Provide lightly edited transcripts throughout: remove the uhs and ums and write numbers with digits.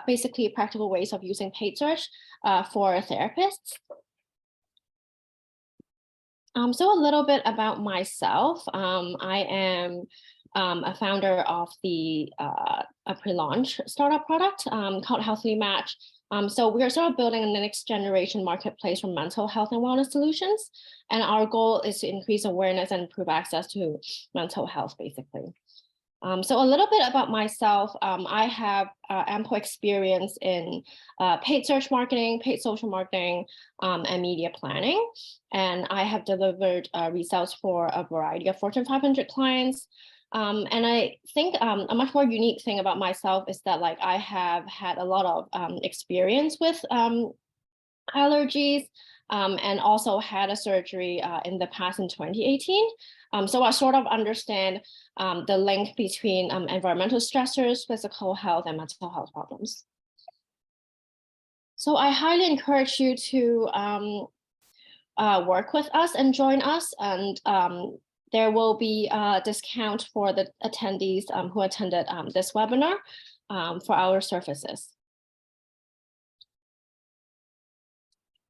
basically practical ways of using paid search for therapists. So a little bit about myself. I am a founder of a pre-launch startup product called Healthily Match. So we're sort of building the next generation marketplace for mental health and wellness solutions. And our goal is to increase awareness and improve access to mental health, basically. So a little bit about myself. I have ample experience in paid search marketing, paid social marketing, and media planning. And I have delivered results for a variety of Fortune 500 clients. And I think a much more unique thing about myself is that I have had a lot of experience with allergies, and also had a surgery in the past in 2018. So I sort of understand the link between environmental stressors, physical health, and mental health problems. So I highly encourage you to work with us and join us, and there will be a discount for the attendees who attended this webinar for our services.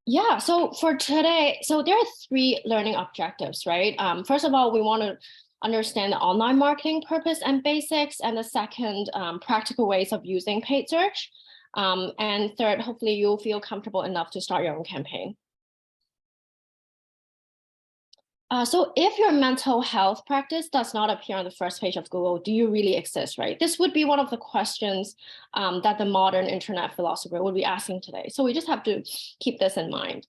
Yeah, so for today, so there are 3 learning objectives, right? First of all, we want to understand the online marketing purpose and basics, and the second, practical ways of using paid search. And third, hopefully you'll feel comfortable enough to start your own campaign. So if your mental health practice does not appear on the first page of Google, do you really exist, right? This would be one of the questions that the modern internet philosopher would be asking today. So we just have to keep this in mind.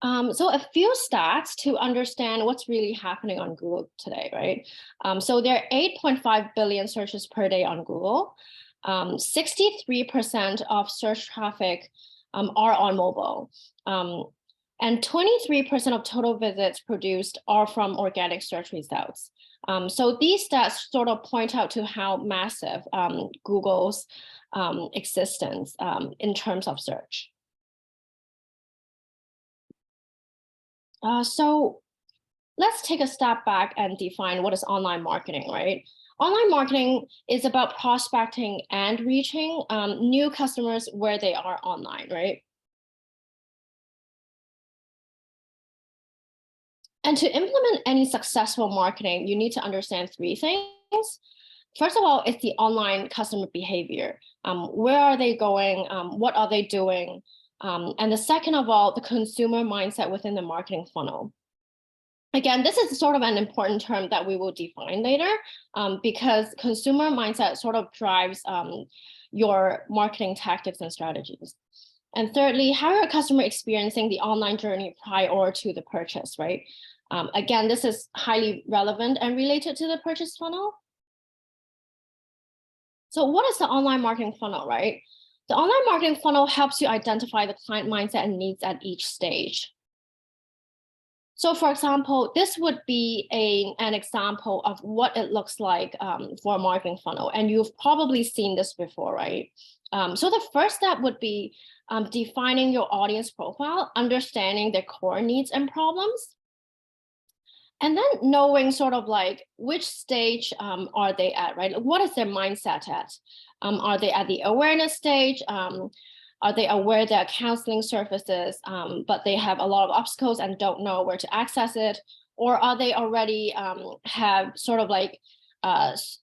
So a few stats to understand what's really happening on Google today, right? So there are 8.5 billion searches per day on Google. 63% of search traffic are on mobile. And 23% of total visits produced are from organic search results. So these stats sort of point out to how massive Google's existence in terms of search. So let's take a step back and define what is online marketing, right? Online marketing is about prospecting and reaching new customers where they are online, right? And to implement any successful marketing, you need to understand 3 things. First of all, it's the online customer behavior. Where are they going? What are they doing? And the second of all, the consumer mindset within the marketing funnel. Again, this is sort of an important term that we will define later, because consumer mindset sort of drives your marketing tactics and strategies. And thirdly, how are customer experiencing the online journey prior to the purchase, right? Again, this is highly relevant and related to the purchase funnel. So what is the online marketing funnel, right? The online marketing funnel helps you identify the client mindset and needs at each stage. So for example, this would be an example of what it looks like for a marketing funnel. And you've probably seen this before, right? So the first step would be defining your audience profile, understanding their core needs and problems. And then knowing sort of which stage are they at, right? What is their mindset at? Are they at the awareness stage? Are they aware there are counseling services, but they have a lot of obstacles and don't know where to access it? Or are they already have sort of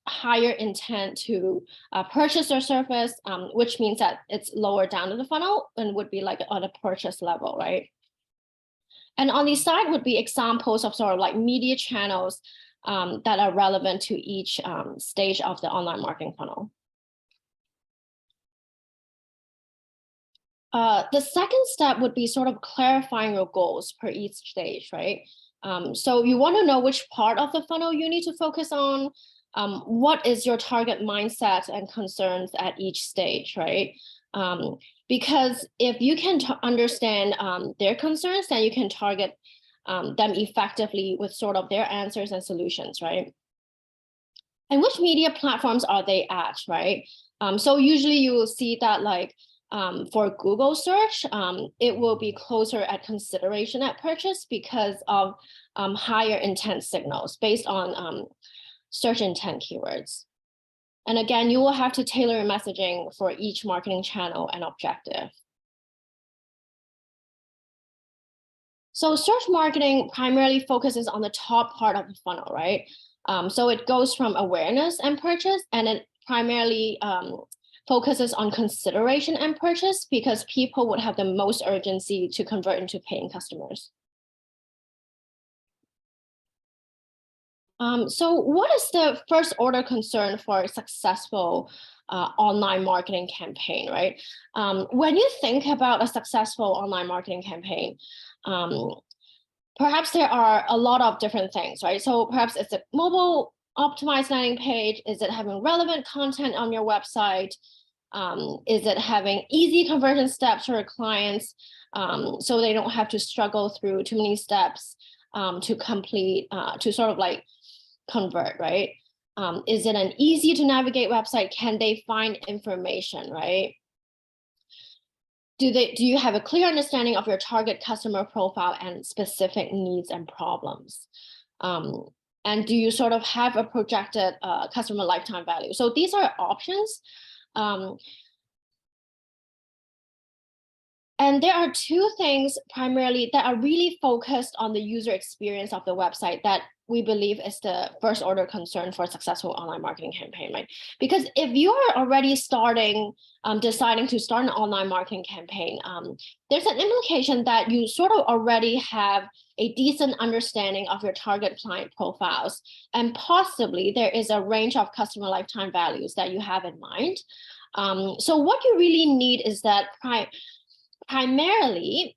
higher intent to purchase their service, which means that it's lower down in the funnel and would be on a purchase level, right? And on the side would be examples of sort of media channels that are relevant to each stage of the online marketing funnel. The second step would be sort of clarifying your goals per each stage, right? So you want to know which part of the funnel you need to focus on. What is your target mindset and concerns at each stage, right? Because if you can understand their concerns, then you can target them effectively with sort of their answers and solutions, right? And which media platforms are they at, right? So usually you will see that for Google search, it will be closer at consideration at purchase because of higher intent signals based on search intent keywords. And again, you will have to tailor your messaging for each marketing channel and objective. So search marketing primarily focuses on the top part of the funnel, right? So it goes from awareness and purchase, and it primarily focuses on consideration and purchase because people would have the most urgency to convert into paying customers. So what is the first order concern for a successful online marketing campaign, right? When you think about a successful online marketing campaign, perhaps there are a lot of different things, right? So perhaps it's a mobile optimized landing page. Is it having relevant content on your website? Is it having easy conversion steps for your clients so they don't have to struggle through too many steps to complete, to sort of like convert, right? Is it an easy to navigate website? Can they find information, right? Do you have a clear understanding of your target customer profile and specific needs and problems? And do you sort of have a projected customer lifetime value? So these are options. And there are two things primarily that are really focused on the user experience of the website that we believe is the first order concern for a successful online marketing campaign, right? Because if you are already deciding to start an online marketing campaign, there's an implication that you sort of already have a decent understanding of your target client profiles, and possibly there is a range of customer lifetime values that you have in mind. So what you really need is that primarily,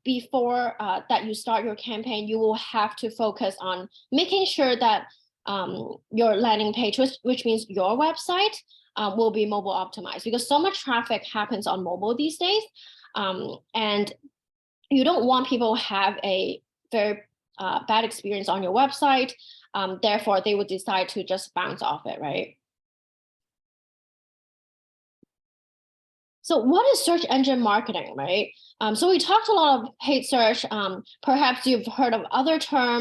before that you start your campaign, you will have to focus on making sure that your landing page, which means your website, will be mobile optimized, because so much traffic happens on mobile these days. And you don't want people to have a very bad experience on your website. Therefore, they would decide to just bounce off it, right? So what is search engine marketing, right? So we talked a lot of paid search. Perhaps you've heard of other terms